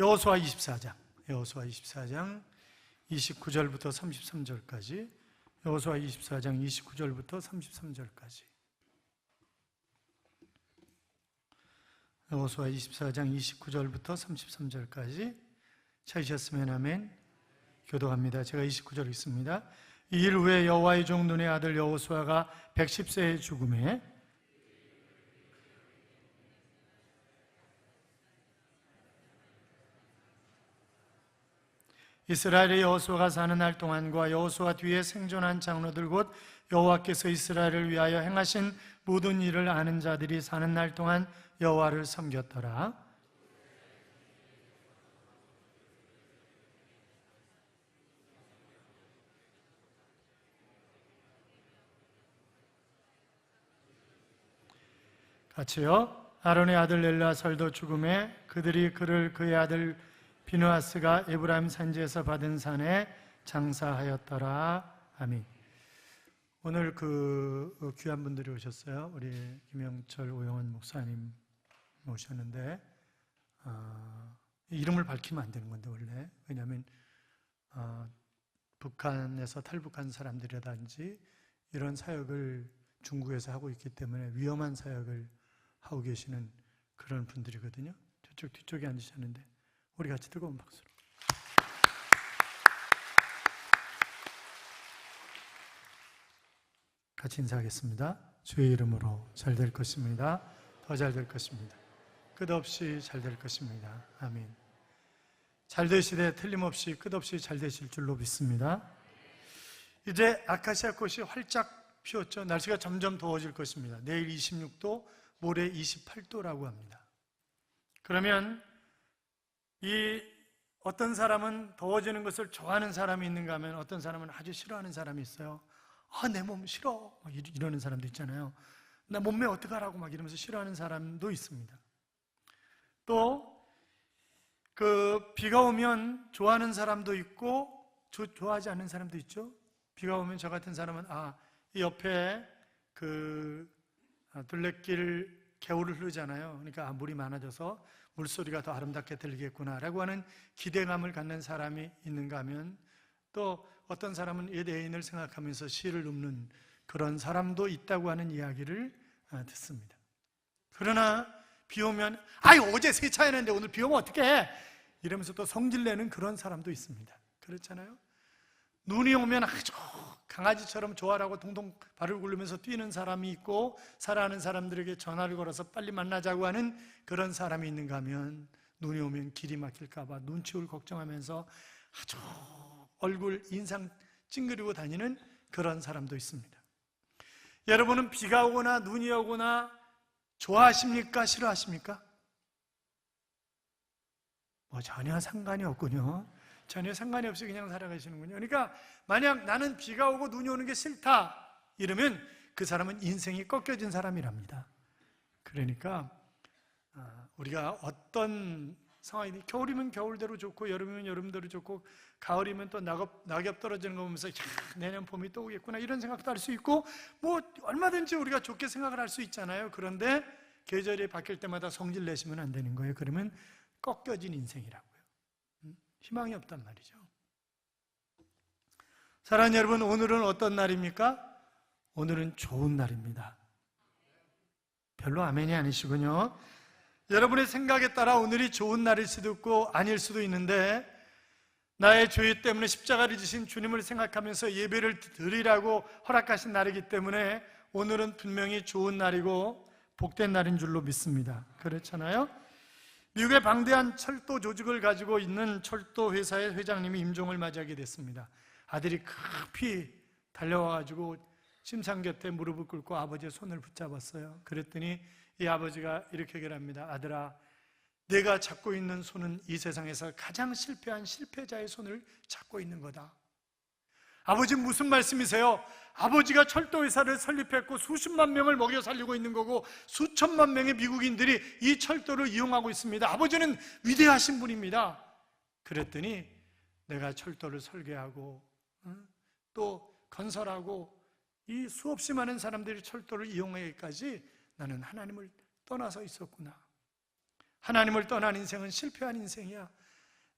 여호수아 24장 29절부터 33절까지, 여호수아 24장 29절부터 33절까지, 여호수아 24장 29절부터 33절까지 찾으셨으면 아멘. 교독합니다. 제가 29절 읽습니다. 이 일 후에 여호와의 종 눈의 아들 여호수아가 110세에 죽음에 이스라엘의 여호수아가 사는 날 동안과 여호수아 뒤에 생존한 장로들 곧 여호와께서 이스라엘을 위하여 행하신 모든 일을 아는 자들이 사는 날 동안 여호와를 섬겼더라. 같이요. 아론의 아들 엘라살도 죽음에 그들이 그를 그의 아들 비느하스가 에브라임 산지에서 받은 산에 장사하였더라. 아멘. 오늘 그 귀한 분들이 오셨어요. 우리 김영철 오영원 목사님 오셨는데, 이름을 밝히면 안 되는 건데 원래, 왜냐하면 북한에서 탈북한 사람들이라든지 이런 사역을 중국에서 하고 있기 때문에 위험한 사역을 하고 계시는 그런 분들이거든요. 저쪽 뒤쪽에 앉으셨는데 우리 같이 뜨거운 박수로 같이 인사하겠습니다. 주의 이름으로 잘 될 것입니다. 더 잘 될 것입니다. 끝없이 잘 될 것입니다. 아멘. 잘 되시되 틀림없이 끝없이 잘 되실 줄로 믿습니다. 이제 아카시아 꽃이 활짝 피었죠. 날씨가 점점 더워질 것입니다. 내일 26도, 모레 28도라고 합니다. 그러면 이 어떤 사람은 더워지는 것을 좋아하는 사람이 있는가 하면 어떤 사람은 아주 싫어하는 사람이 있어요. 내 몸 싫어 이러는 사람도 있잖아요. 나 몸매 어떡하라고 막 이러면서 싫어하는 사람도 있습니다. 또 비가 오면 좋아하는 사람도 있고 좋아하지 않는 사람도 있죠. 비가 오면 저 같은 사람은 이 옆에 둘레길 개울을 흐르잖아요. 그러니까 물이 많아져서 물소리가 더 아름답게 들리겠구나라고 하는 기대감을 갖는 사람이 있는가 하면, 또 어떤 사람은 옛 애인을 생각하면서 시를 읊는 그런 사람도 있다고 하는 이야기를 듣습니다. 그러나 비 오면 어제 세차했는데 오늘 비 오면 어떡해 이러면서 또 성질내는 그런 사람도 있습니다. 그렇잖아요. 눈이 오면 아주 강아지처럼 좋아라고 동동 발을 굴리면서 뛰는 사람이 있고, 사랑하는 사람들에게 전화를 걸어서 빨리 만나자고 하는 그런 사람이 있는가 하면, 눈이 오면 길이 막힐까 봐 눈치를 걱정하면서 아주 얼굴 인상 찡그리고 다니는 그런 사람도 있습니다. 여러분은 비가 오거나 눈이 오거나 좋아하십니까? 싫어하십니까? 전혀 상관이 없군요. 전혀 상관이 없이 그냥 살아가시는군요. 그러니까 만약 나는 비가 오고 눈이 오는 게 싫다 이러면 그 사람은 인생이 꺾여진 사람이랍니다. 그러니까 우리가 어떤 상황이든, 겨울이면 겨울대로 좋고 여름이면 여름대로 좋고 가을이면 또 낙엽 떨어지는 거 보면서 내년 봄이 또 오겠구나 이런 생각도 할 수 있고, 얼마든지 우리가 좋게 생각을 할 수 있잖아요. 그런데 계절이 바뀔 때마다 성질 내시면 안 되는 거예요. 그러면 꺾여진 인생이라고요. 희망이 없단 말이죠. 사랑하는 여러분, 오늘은 어떤 날입니까? 오늘은 좋은 날입니다. 별로 아멘이 아니시군요. 여러분의 생각에 따라 오늘이 좋은 날일 수도 있고 아닐 수도 있는데, 나의 죄 때문에 십자가를 지신 주님을 생각하면서 예배를 드리라고 허락하신 날이기 때문에 오늘은 분명히 좋은 날이고 복된 날인 줄로 믿습니다. 그렇잖아요? 미국의 방대한 철도 조직을 가지고 있는 철도 회사의 회장님이 임종을 맞이하게 됐습니다. 아들이 급히 달려와가지고 심상 곁에 무릎을 꿇고 아버지의 손을 붙잡았어요. 그랬더니 이 아버지가 이렇게 얘기를 합니다. 아들아, 내가 잡고 있는 손은 이 세상에서 가장 실패한 실패자의 손을 잡고 있는 거다. 아버지 무슨 말씀이세요? 아버지가 철도회사를 설립했고 수십만 명을 먹여 살리고 있는 거고 수천만 명의 미국인들이 이 철도를 이용하고 있습니다. 아버지는 위대하신 분입니다. 그랬더니 내가 철도를 설계하고 또 건설하고 이 수없이 많은 사람들이 철도를 이용하기까지 나는 하나님을 떠나서 있었구나. 하나님을 떠난 인생은 실패한 인생이야.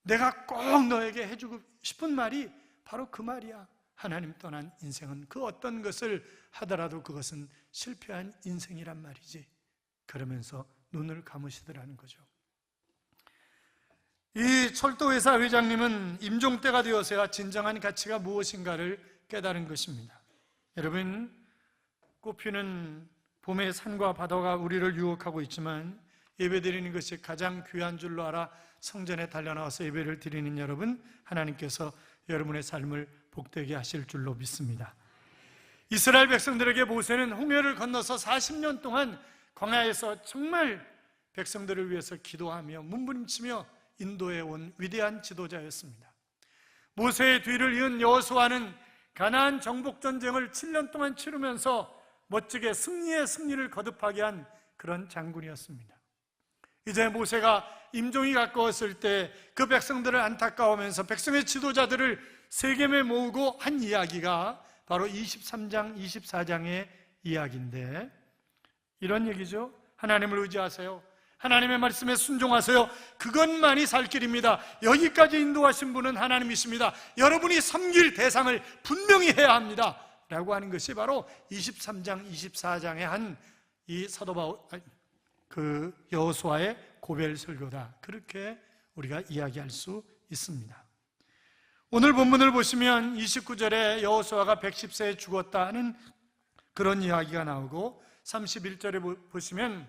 내가 꼭 너에게 해주고 싶은 말이 바로 그 말이야. 하나님 떠난 인생은 그 어떤 것을 하더라도 그것은 실패한 인생이란 말이지. 그러면서 눈을 감으시더라는 거죠. 이 철도회사 회장님은 임종 때가 되어서야 진정한 가치가 무엇인가를 깨달은 것입니다. 여러분, 꽃피는 봄의 산과 바다가 우리를 유혹하고 있지만 예배드리는 것이 가장 귀한 줄로 알아 성전에 달려나와서 예배를 드리는 여러분, 하나님께서 여러분의 삶을 복되게 하실 줄로 믿습니다. 이스라엘 백성들에게 모세는 홍해를 건너서 40년 동안 광야에서 정말 백성들을 위해서 기도하며 몸부림치며 인도해 온 위대한 지도자였습니다. 모세의 뒤를 이은 여호수아는 가나안 정복 전쟁을 7년 동안 치르면서 멋지게 승리의 승리를 거듭하게 한 그런 장군이었습니다. 이제 모세가 임종이 가까웠을 때 그 백성들을 안타까워하면서 백성의 지도자들을 세겜에 모으고 한 이야기가 바로 23장, 24장의 이야기인데, 이런 얘기죠. 하나님을 의지하세요. 하나님의 말씀에 순종하세요. 그것만이 살 길입니다. 여기까지 인도하신 분은 하나님이십니다. 여러분이 섬길 대상을 분명히 해야 합니다. 라고 하는 것이 바로 23장, 24장에 한 이 사도 바울, 그 여호수아의 고별 설교다. 그렇게 우리가 이야기할 수 있습니다. 오늘 본문을 보시면 29절에 여호수아가 110세에 죽었다 하는 그런 이야기가 나오고, 31절에 보시면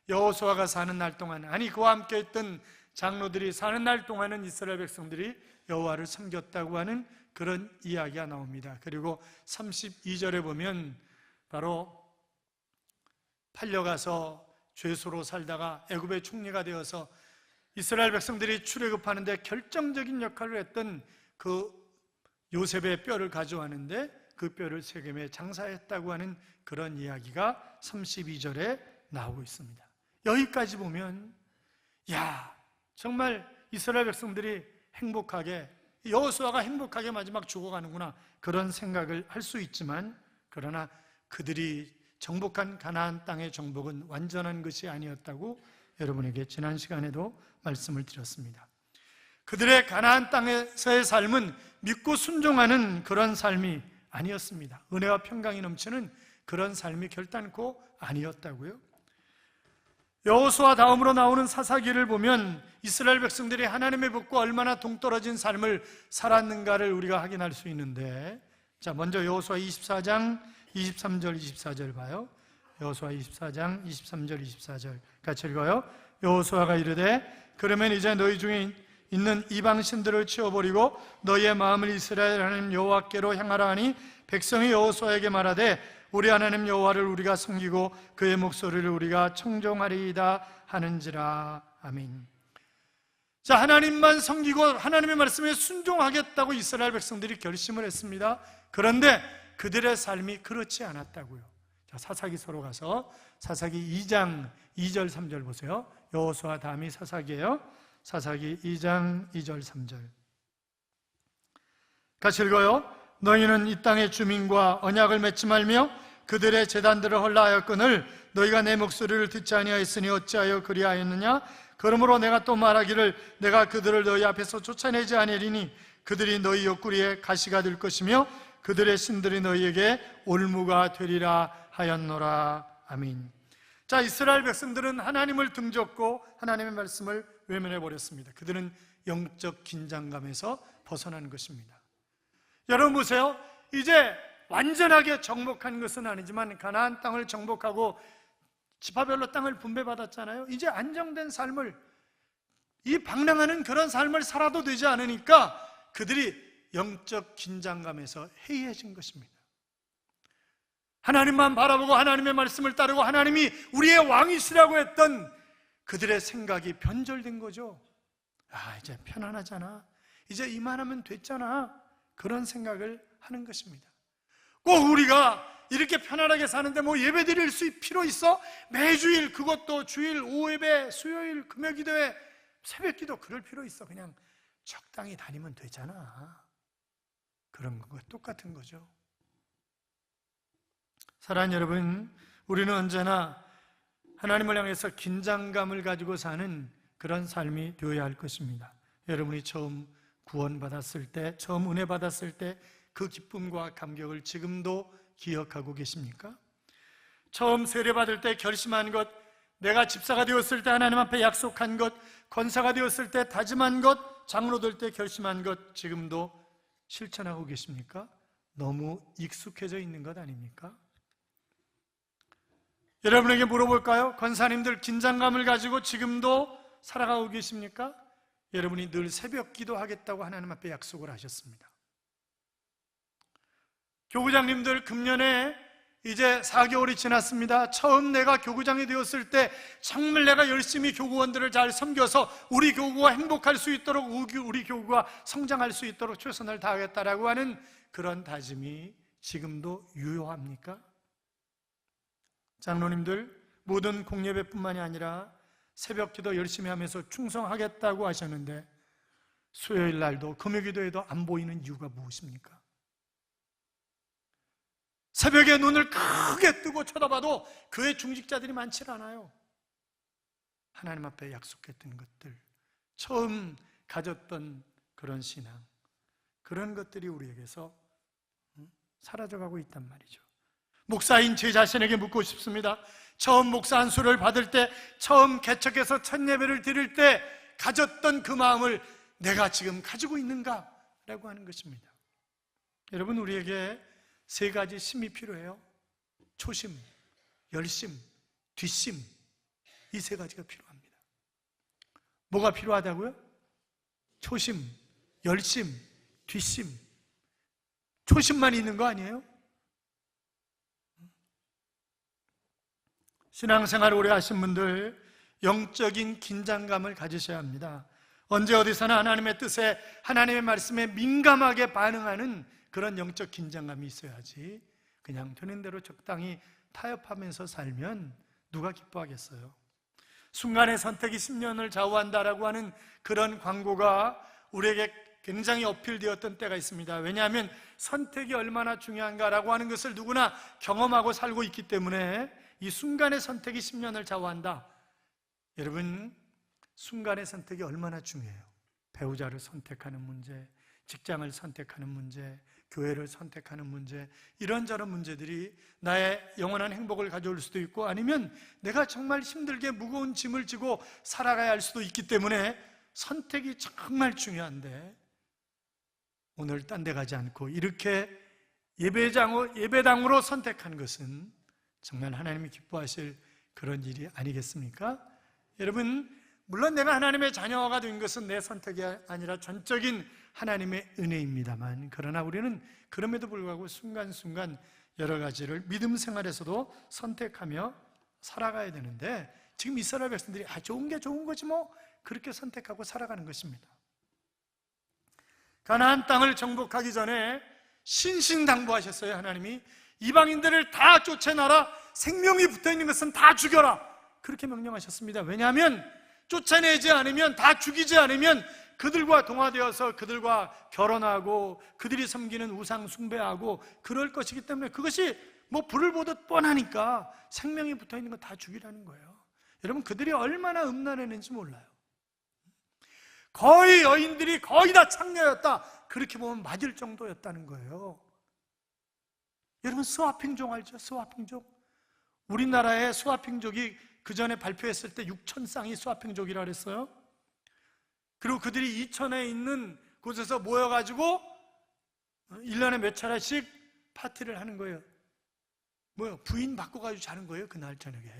여호수아가 사는 날 동안, 아니 그와 함께 있던 장로들이 사는 날 동안은 이스라엘 백성들이 여호와를 섬겼다고 하는 그런 이야기가 나옵니다. 그리고 32절에 보면 바로 팔려가서 죄수로 살다가 애굽의 총리가 되어서 이스라엘 백성들이 출애굽하는데 결정적인 역할을 했던 그 요셉의 뼈를 가져왔는데 그 뼈를 세겜에 장사했다고 하는 그런 이야기가 32절에 나오고 있습니다. 여기까지 보면 야, 정말 이스라엘 백성들이 행복하게, 여호수아가 행복하게 마지막 죽어가는구나, 그런 생각을 할 수 있지만, 그러나 그들이 정복한 가나안 땅의 정복은 완전한 것이 아니었다고 여러분에게 지난 시간에도 말씀을 드렸습니다. 그들의 가나안 땅에서의 삶은 믿고 순종하는 그런 삶이 아니었습니다. 은혜와 평강이 넘치는 그런 삶이 결단코 아니었다고요. 여호수아 다음으로 나오는 사사기를 보면 이스라엘 백성들이 하나님의 복과 얼마나 동떨어진 삶을 살았는가를 우리가 확인할 수 있는데, 자, 먼저 여호수아 24장 23절 24절 봐요. 여호수아 24장 23절 24절 같이 읽어요. 여호수아가 이르되 그러면 이제 너희 중에 있는 이방 신들을 치워버리고 너희의 마음을 이스라엘 하나님 여호와께로 향하라 하니, 백성이 여호수아에게 말하되 우리 하나님 여호와를 우리가 섬기고 그의 목소리를 우리가 청종하리이다 하는지라. 아멘. 자, 하나님만 섬기고 하나님의 말씀에 순종하겠다고 이스라엘 백성들이 결심을 했습니다. 그런데 그들의 삶이 그렇지 않았다고요. 자, 사사기서로 가서 사사기 2장 2절 3절 보세요. 여호수아 다음이 사사기예요. 사사기 2장 2절 3절 같이 읽어요. 너희는 이 땅의 주민과 언약을 맺지 말며 그들의 제단들을 헐라하였거늘 너희가 내 목소리를 듣지 아니하였으니 어찌하여 그리하였느냐. 그러므로 내가 또 말하기를 내가 그들을 너희 앞에서 쫓아내지 아니하리니 그들이 너희 옆구리에 가시가 될 것이며 그들의 신들이 너희에게 올무가 되리라 하였노라. 아멘. 자, 이스라엘 백성들은 하나님을 등졌고 하나님의 말씀을 외면해 버렸습니다. 그들은 영적 긴장감에서 벗어난 것입니다. 여러분 보세요. 이제 완전하게 정복한 것은 아니지만 가나안 땅을 정복하고 지파별로 땅을 분배받았잖아요. 이제 안정된 삶을, 이 방랑하는 그런 삶을 살아도 되지 않으니까 그들이 영적 긴장감에서 해이해진 것입니다. 하나님만 바라보고 하나님의 말씀을 따르고 하나님이 우리의 왕이시라고 했던 그들의 생각이 변절된 거죠. 아, 이제 편안하잖아, 이제 이만하면 됐잖아, 그런 생각을 하는 것입니다. 꼭 우리가 이렇게 편안하게 사는데 뭐 예배 드릴 필요 있어? 매주일, 그것도 주일, 오예배, 수요일, 금요기도회, 새벽기도 그럴 필요 있어? 그냥 적당히 다니면 되잖아. 그런 거 똑같은 거죠. 사랑하는 여러분, 우리는 언제나 하나님을 향해서 긴장감을 가지고 사는 그런 삶이 되어야 할 것입니다. 여러분이 처음 구원받았을 때, 처음 은혜 받았을 때 그 기쁨과 감격을 지금도 기억하고 계십니까? 처음 세례받을 때 결심한 것, 내가 집사가 되었을 때 하나님 앞에 약속한 것, 권사가 되었을 때 다짐한 것, 장로 될 때 결심한 것 지금도 실천하고 계십니까? 너무 익숙해져 있는 것 아닙니까? 여러분에게 물어볼까요? 권사님들 긴장감을 가지고 지금도 살아가고 계십니까? 여러분이 늘 새벽 기도하겠다고 하나님 앞에 약속을 하셨습니다. 교구장님들 금년에 이제 4개월이 지났습니다. 처음 내가 교구장이 되었을 때 정말 내가 열심히 교구원들을 잘 섬겨서 우리 교구가 행복할 수 있도록, 우리 교구가 성장할 수 있도록 최선을 다하겠다라고 하는 그런 다짐이 지금도 유효합니까? 장로님들 모든 공예배뿐만이 아니라 새벽 기도 열심히 하면서 충성하겠다고 하셨는데 수요일 날도 금요기도에도 안 보이는 이유가 무엇입니까? 새벽에 눈을 크게 뜨고 쳐다봐도 교회 중직자들이 많지 않아요. 하나님 앞에 약속했던 것들, 처음 가졌던 그런 신앙, 그런 것들이 우리에게서 사라져가고 있단 말이죠. 목사인 제 자신에게 묻고 싶습니다. 처음 목사 안수를 받을 때, 처음 개척해서 첫 예배를 드릴 때 가졌던 그 마음을 내가 지금 가지고 있는가? 라고 하는 것입니다. 여러분, 우리에게 세 가지 심이 필요해요. 초심, 열심, 뒷심, 이 세 가지가 필요합니다. 뭐가 필요하다고요? 초심, 열심, 뒷심. 초심만 있는 거 아니에요? 신앙생활을 오래 하신 분들 영적인 긴장감을 가지셔야 합니다. 언제 어디서나 하나님의 뜻에, 하나님의 말씀에 민감하게 반응하는 그런 영적 긴장감이 있어야지 그냥 되는 대로 적당히 타협하면서 살면 누가 기뻐하겠어요? 순간의 선택이 10년을 좌우한다라고 하는 그런 광고가 우리에게 굉장히 어필되었던 때가 있습니다. 왜냐하면 선택이 얼마나 중요한가라고 하는 것을 누구나 경험하고 살고 있기 때문에 이 순간의 선택이 10년을 좌우한다. 여러분, 순간의 선택이 얼마나 중요해요. 배우자를 선택하는 문제, 직장을 선택하는 문제, 교회를 선택하는 문제, 이런저런 문제들이 나의 영원한 행복을 가져올 수도 있고, 아니면 내가 정말 힘들게 무거운 짐을 지고 살아가야 할 수도 있기 때문에 선택이 정말 중요한데, 오늘 딴 데 가지 않고 이렇게 예배당으로 선택한 것은 정말 하나님이 기뻐하실 그런 일이 아니겠습니까? 여러분, 물론 내가 하나님의 자녀가 된 것은 내 선택이 아니라 전적인 하나님의 은혜입니다만, 그러나 우리는 그럼에도 불구하고 순간순간 여러 가지를 믿음 생활에서도 선택하며 살아가야 되는데, 지금 이스라엘 백성들이 좋은 게 좋은 거지 뭐, 그렇게 선택하고 살아가는 것입니다. 가나안 땅을 정복하기 전에 신신당부하셨어요. 하나님이 이방인들을 다 쫓아내라, 생명이 붙어있는 것은 다 죽여라, 그렇게 명령하셨습니다. 왜냐하면 쫓아내지 않으면, 다 죽이지 않으면 그들과 동화되어서 그들과 결혼하고 그들이 섬기는 우상 숭배하고 그럴 것이기 때문에, 그것이 뭐 불을 보듯 뻔하니까 생명이 붙어있는 거 다 죽이라는 거예요. 여러분, 그들이 얼마나 음란했는지 몰라요. 거의 여인들이 거의 다 창녀였다, 그렇게 보면 맞을 정도였다는 거예요. 여러분, 스와핑족 알죠? 스와핑족. 우리나라의 스와핑족이 그 전에 발표했을 때 6,000쌍이 스와핑족이라 그랬어요. 그리고 그들이 이천에 있는 곳에서 모여가지고 1년에 몇 차례씩 파티를 하는 거예요. 부인 바꿔가지고 자는 거예요, 그날 저녁에.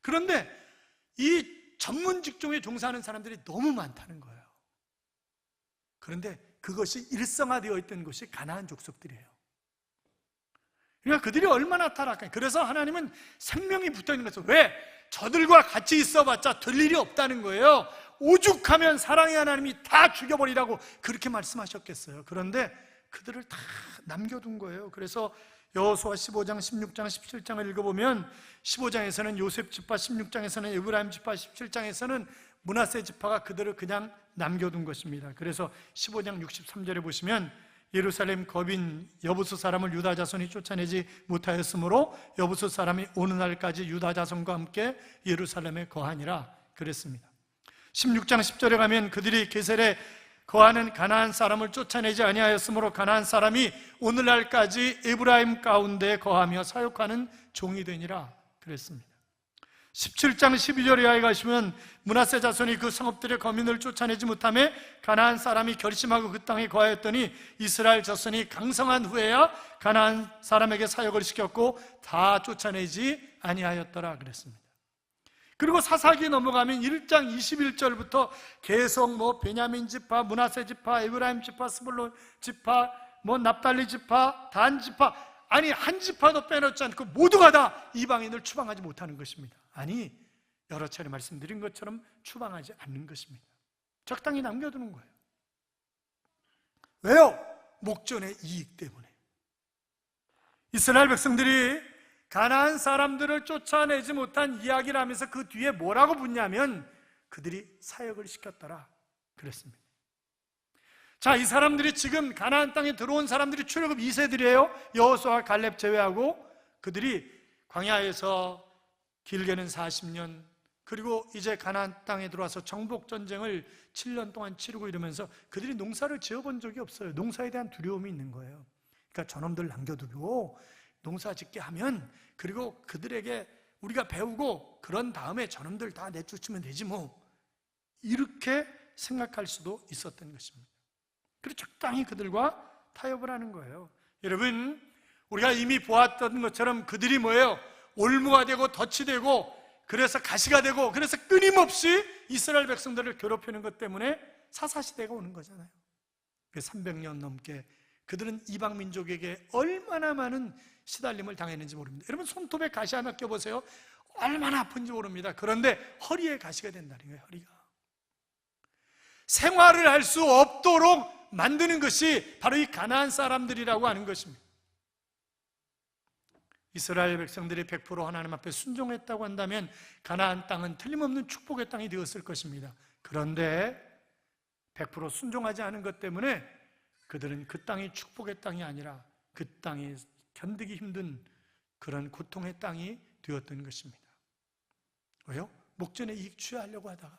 그런데 이 전문 직종에 종사하는 사람들이 너무 많다는 거예요. 그런데 그것이 일성화되어 있던 곳이 가나안 족속들이에요. 그러니까 그들이 얼마나 타락해. 그래서 하나님은 생명이 붙어있는 것을, 왜? 저들과 같이 있어봤자 될 일이 없다는 거예요. 오죽하면 사랑의 하나님이 다 죽여버리라고 그렇게 말씀하셨겠어요. 그런데 그들을 다 남겨둔 거예요. 그래서 여호수아 15장, 16장, 17장을 읽어보면 15장에서는 요셉 지파, 16장에서는 에브라임 지파, 17장에서는 므낫세 지파가 그들을 그냥 남겨둔 것입니다. 그래서 15장 63절에 보시면 예루살렘 거빈 여부수 사람을 유다 자손이 쫓아내지 못하였으므로 여부수 사람이 오는 날까지 유다 자손과 함께 예루살렘에 거하니라 그랬습니다. 16장 10절에 가면 그들이 게셀에 거하는 가나안 사람을 쫓아내지 아니하였으므로 가나안 사람이 오늘날까지 에브라임 가운데 거하며 사역하는 종이 되니라 그랬습니다. 17장 12절에 하여 가시면 므낫세 자손이 그 성읍들의 거민을 쫓아내지 못하며 가나안 사람이 결심하고 그 땅에 거하였더니 이스라엘 자손이 강성한 후에야 가나안 사람에게 사역을 시켰고 다 쫓아내지 아니하였더라 그랬습니다. 그리고 사사기 넘어가면 1장 21절부터 계속 베냐민 지파, 므낫세 지파, 에브라임 지파, 스불론 지파, 납달리 지파, 단 지파, 아니 한 지파도 빼놓지 않고 모두가 다 이방인을 추방하지 못하는 것입니다. 아니 여러 차례 말씀드린 것처럼 추방하지 않는 것입니다. 적당히 남겨두는 거예요. 왜요? 목전의 이익 때문에. 이스라엘 백성들이 가나안 사람들을 쫓아내지 못한 이야기를 하면서 그 뒤에 뭐라고 묻냐면 그들이 사역을 시켰더라 그랬습니다. 자, 이 사람들이 지금 가나안 땅에 들어온 사람들이 출애굽 2세들이에요. 여호수아와 갈렙 제외하고 그들이 광야에서 길게는 40년, 그리고 이제 가나안 땅에 들어와서 정복 전쟁을 7년 동안 치르고 이러면서 그들이 농사를 지어본 적이 없어요. 농사에 대한 두려움이 있는 거예요. 그러니까 저놈들 남겨두고 농사 짓게 하면, 그리고 그들에게 우리가 배우고 그런 다음에 저놈들 다 내쫓으면 되지 뭐, 이렇게 생각할 수도 있었던 것입니다. 그래서 적당히 그들과 타협을 하는 거예요. 여러분, 우리가 이미 보았던 것처럼 그들이 뭐예요? 올무가 되고 덫이 되고 그래서 가시가 되고 그래서 끊임없이 이스라엘 백성들을 괴롭히는 것 때문에 사사시대가 오는 거잖아요. 300년 넘게 그들은 이방 민족에게 얼마나 많은 시달림을 당했는지 모릅니다. 여러분, 손톱에 가시 하나 껴보세요. 얼마나 아픈지 모릅니다. 그런데 허리에 가시가 된다는 거예요. 허리가 생활을 할 수 없도록 만드는 것이 바로 이 가나안 사람들이라고 하는 것입니다. 이스라엘 백성들이 100% 하나님 앞에 순종했다고 한다면 가나안 땅은 틀림없는 축복의 땅이 되었을 것입니다. 그런데 100% 순종하지 않은 것 때문에 그들은 그 땅이 축복의 땅이 아니라 그 땅이 견디기 힘든 그런 고통의 땅이 되었던 것입니다. 왜요? 목전에 이익 취하려고 하다가.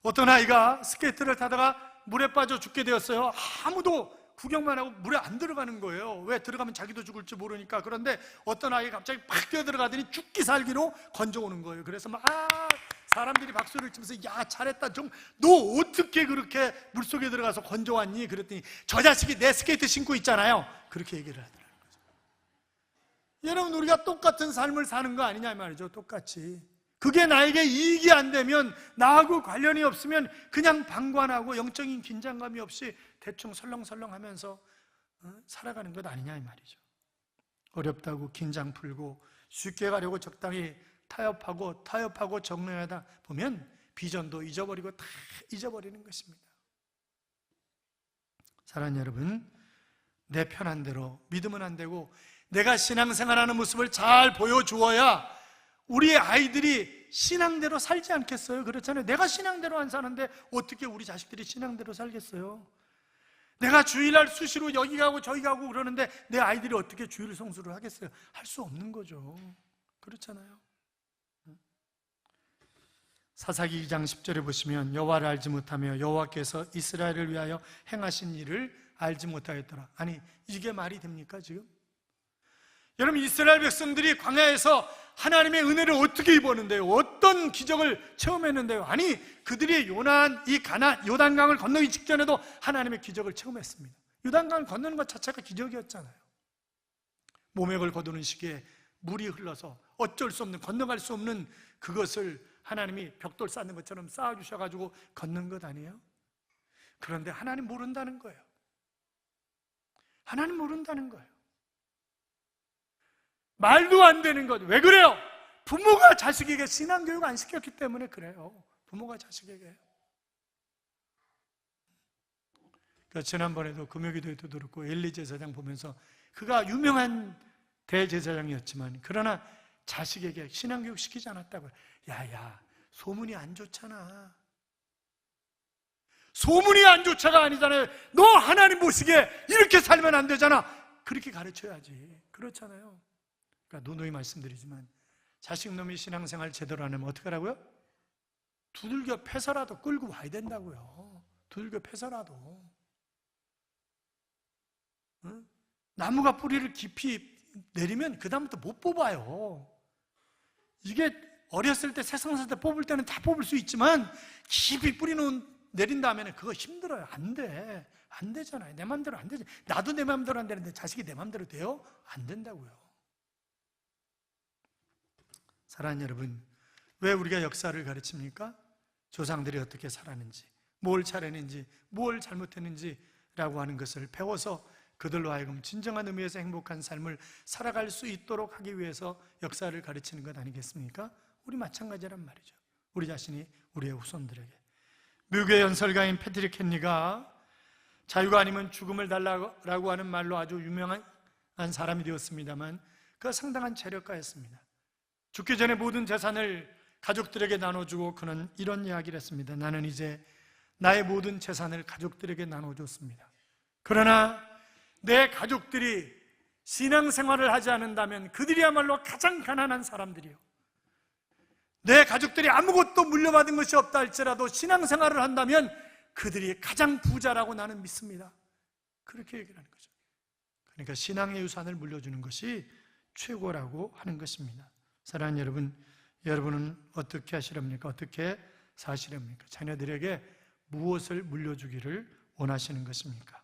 어떤 아이가 스케이트를 타다가 물에 빠져 죽게 되었어요. 아무도 구경만 하고 물에 안 들어가는 거예요. 왜? 들어가면 자기도 죽을지 모르니까. 그런데 어떤 아이가 갑자기 팍 뛰어들어가더니 죽기 살기로 건져오는 거예요. 그래서 막 사람들이 박수를 치면서 야, 잘했다. 너 어떻게 그렇게 물속에 들어가서 건져왔니? 그랬더니 저 자식이 내 스케이트 신고 있잖아요. 그렇게 얘기를 하더라고요. 여러분, 우리가 똑같은 삶을 사는 거 아니냐 말이죠. 똑같이. 그게 나에게 이익이 안 되면, 나하고 관련이 없으면 그냥 방관하고 영적인 긴장감이 없이 대충 설렁설렁 하면서 살아가는 것 아니냐 이 말이죠. 어렵다고 긴장 풀고 쉽게 가려고 적당히 타협하고 정리하다 보면 비전도 잊어버리고 다 잊어버리는 것입니다. 사랑하는 여러분, 내 편한 대로 믿으면 안 되고 내가 신앙생활하는 모습을 잘 보여주어야 우리 아이들이 신앙대로 살지 않겠어요? 그렇잖아요. 내가 신앙대로 안 사는데 어떻게 우리 자식들이 신앙대로 살겠어요? 내가 주일날 수시로 여기 가고 저기 가고 그러는데 내 아이들이 어떻게 주일 성수를 하겠어요? 할 수 없는 거죠. 그렇잖아요. 사사기 2장 10절에 보시면 여호와를 알지 못하며 여호와께서 이스라엘을 위하여 행하신 일을 알지 못하였더라. 아니, 이게 말이 됩니까 지금? 여러분, 이스라엘 백성들이 광야에서 하나님의 은혜를 어떻게 입었는데요? 어떤 기적을 체험했는데요? 아니, 그들이 요단강을 건너기 직전에도 하나님의 기적을 체험했습니다. 요단강을 건너는 것 자체가 기적이었잖아요. 모맥을 거두는 시기에 물이 흘러서 어쩔 수 없는, 건너갈 수 없는 그것을 하나님이 벽돌 쌓는 것처럼 쌓아주셔가지고 걷는 것 아니에요? 그런데 하나님 모른다는 거예요. 하나님 모른다는 거예요. 말도 안 되는 것. 왜 그래요? 부모가 자식에게 신앙교육 안 시켰기 때문에 그래요. 부모가 자식에게. 그러니까 지난번에도 금요기도에도 그렇고 엘리 제사장 보면서 그가 유명한 대제사장이었지만 그러나 자식에게 신앙교육 시키지 않았다고요. 야야, 소문이 안 좋잖아. 소문이 안 좋자가 아니잖아요. 너 하나님 보시기에 이렇게 살면 안 되잖아. 그렇게 가르쳐야지. 그렇잖아요. 그러니까 누누이 말씀드리지만 자식놈이 신앙생활 제대로 안 하면 어떻게 하라고요? 두들겨 패서라도 끌고 와야 된다고요. 두들겨 패서라도. 응? 나무가 뿌리를 깊이 내리면 그 다음부터 못 뽑아요. 이게 어렸을 때 세상 살 때 뽑을 때는 다 뽑을 수 있지만 깊이 뿌리는 내린 다음에는 그거 힘들어요. 안 돼. 안 되잖아요. 내 맘대로 안 되죠. 나도 내 맘대로 안 되는데 자식이 내 맘대로 돼요? 안 된다고요. 사랑하는 여러분, 왜 우리가 역사를 가르칩니까? 조상들이 어떻게 살았는지, 뭘 잘했는지, 뭘 잘못했는지라고 하는 것을 배워서 그들로 하여금 진정한 의미에서 행복한 삶을 살아갈 수 있도록 하기 위해서 역사를 가르치는 것 아니겠습니까? 우리 마찬가지란 말이죠. 우리 자신이 우리의 후손들에게. 미국의 연설가인 패트릭 헨리가 자유가 아니면 죽음을 달라고 하는 말로 아주 유명한 사람이 되었습니다만 그가 상당한 재력가였습니다. 죽기 전에 모든 재산을 가족들에게 나눠주고 그는 이런 이야기를 했습니다. 나는 이제 나의 모든 재산을 가족들에게 나눠줬습니다. 그러나 내 가족들이 신앙생활을 하지 않는다면 그들이야말로 가장 가난한 사람들이요, 내 가족들이 아무것도 물려받은 것이 없다 할지라도 신앙생활을 한다면 그들이 가장 부자라고 나는 믿습니다. 그렇게 얘기를 하는 거죠. 그러니까 신앙의 유산을 물려주는 것이 최고라고 하는 것입니다. 사랑하는 여러분, 여러분은 어떻게 하시렵니까? 어떻게 사시렵니까? 자녀들에게 무엇을 물려주기를 원하시는 것입니까?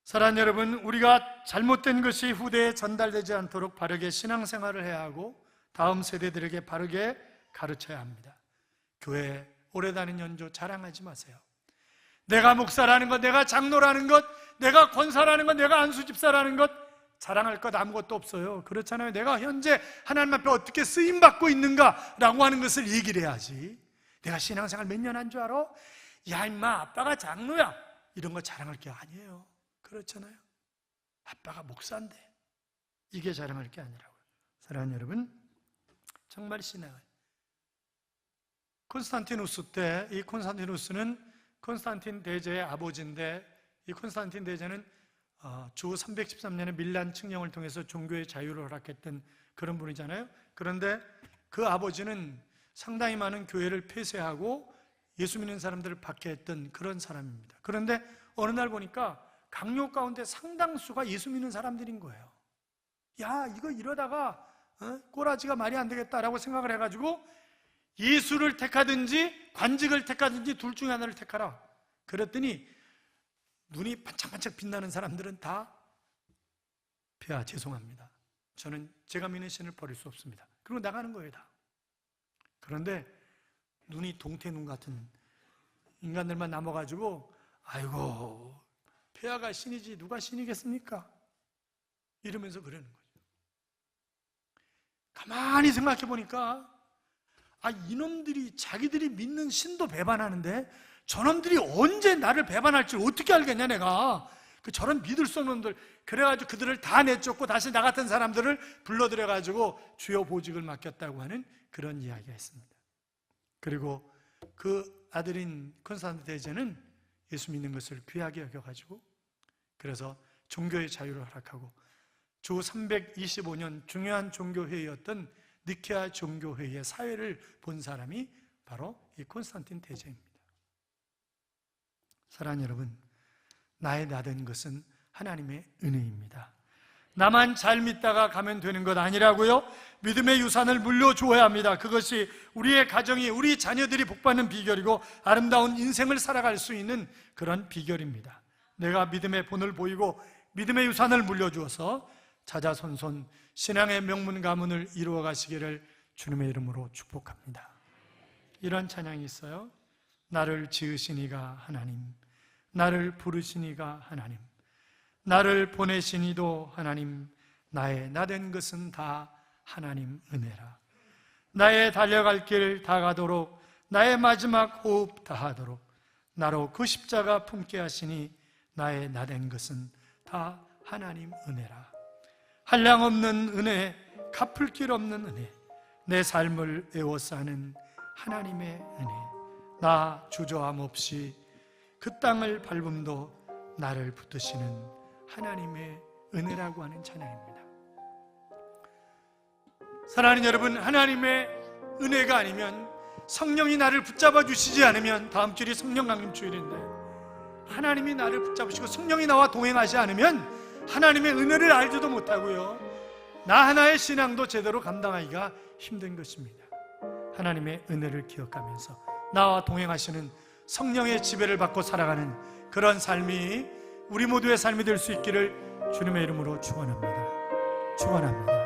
사랑하는 여러분, 우리가 잘못된 것이 후대에 전달되지 않도록 바르게 신앙생활을 해야 하고 다음 세대들에게 바르게 가르쳐야 합니다. 교회 오래 다닌 연조 자랑하지 마세요. 내가 목사라는 것, 내가 장로라는 것, 내가 권사라는 것, 내가 안수집사라는 것 자랑할 것 아무것도 없어요. 그렇잖아요. 내가 현재 하나님 앞에 어떻게 쓰임받고 있는가라고 하는 것을 얘기를 해야지. 내가 신앙생활 몇 년 한 줄 알아? 야 임마 아빠가 장로야, 이런 거 자랑할 게 아니에요. 그렇잖아요. 아빠가 목사인데 이게 자랑할 게 아니라고요. 사랑하는 여러분, 정말 신앙을 콘스탄티누스 때, 이 콘스탄티누스는 콘스탄틴 대제의 아버지인데 이 콘스탄틴 대제는 주 313년에 밀란 칙령을 통해서 종교의 자유를 허락했던 그런 분이잖아요. 그런데 그 아버지는 상당히 많은 교회를 폐쇄하고 예수 믿는 사람들을 박해했던 그런 사람입니다. 그런데 어느 날 보니까 강요 가운데 상당수가 예수 믿는 사람들인 거예요. 야, 이거 이러다가 꼬라지가 말이 안 되겠다라고 생각을 해가지고 예수를 택하든지 관직을 택하든지 둘 중에 하나를 택하라. 그랬더니 눈이 반짝반짝 빛나는 사람들은 다 폐하 죄송합니다, 저는 제가 믿는 신을 버릴 수 없습니다, 그리고 나가는 거예요 다. 그런데 눈이 동태눈 같은 인간들만 남아가지고 아이고 폐하가 신이지 누가 신이겠습니까? 이러면서 그러는 거죠. 가만히 생각해 보니까 이놈들이 자기들이 믿는 신도 배반하는데 저놈들이 언제 나를 배반할지 어떻게 알겠냐 내가. 저런 믿을 수 없는 놈들, 그래가지고 그들을 다 내쫓고 다시 나 같은 사람들을 불러들여가지고 주요 보직을 맡겼다고 하는 그런 이야기가 있습니다. 그리고 그 아들인 콘스탄틴 대제는 예수 믿는 것을 귀하게 여겨가지고 그래서 종교의 자유를 허락하고 주 325년 중요한 종교회의였던 니케아 종교회의의 사회를 본 사람이 바로 이 콘스탄틴 대제입니다. 사랑하는 여러분, 나의 나된 것은 하나님의 은혜입니다. 나만 잘 믿다가 가면 되는 것 아니라고요. 믿음의 유산을 물려주어야 합니다. 그것이 우리의 가정이, 우리 자녀들이 복받는 비결이고 아름다운 인생을 살아갈 수 있는 그런 비결입니다. 내가 믿음의 본을 보이고 믿음의 유산을 물려주어서 자자손손 신앙의 명문 가문을 이루어 가시기를 주님의 이름으로 축복합니다. 이런 찬양이 있어요. 나를 지으시니가 하나님, 나를 부르시니가 하나님, 나를 보내시니도 하나님, 나의 나된 것은 다 하나님 은혜라. 나의 달려갈 길 다 가도록, 나의 마지막 호흡 다하도록 나로 그 십자가 품게 하시니 나의 나된 것은 다 하나님 은혜라. 한량없는 은혜, 갚을 길 없는 은혜, 내 삶을 에워싸는 하나님의 은혜, 나 주저함 없이 그 땅을 밟음도 나를 붙드시는 하나님의 은혜라고 하는 찬양입니다. 사랑하는 여러분, 하나님의 은혜가 아니면 성령이 나를 붙잡아 주시지 않으면, 다음 주일이 성령 강림 주일인데 하나님이 나를 붙잡으시고 성령이 나와 동행하지 않으면 하나님의 은혜를 알지도 못하고요, 나 하나의 신앙도 제대로 감당하기가 힘든 것입니다. 하나님의 은혜를 기억하면서 나와 동행하시는 성령의 지배를 받고 살아가는 그런 삶이 우리 모두의 삶이 될 수 있기를 주님의 이름으로 축원합니다. 축원합니다.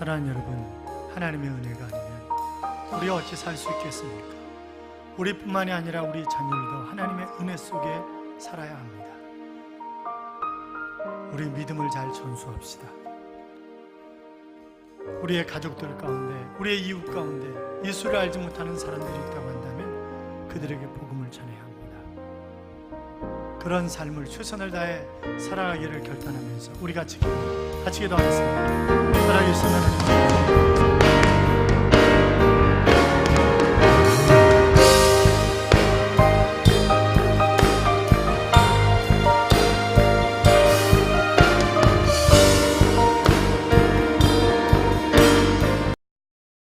사랑하는 여러분, 하나님의 은혜가 아니면 우리 어찌 살 수 있겠습니까? 우리뿐만이 아니라 우리 자녀들도 하나님의 은혜 속에 살아야 합니다. 우리 믿음을 잘 전수합시다. 우리의 가족들 가운데, 우리의 이웃 가운데 예수를 알지 못하는 사람들이 있다고 한다면 그들에게 복음을 전해야 합니다. 그런 삶을 최선을 다해 살아가기를 결단하면서 우리 같이 기도하겠습니다. 살아계신 하나님,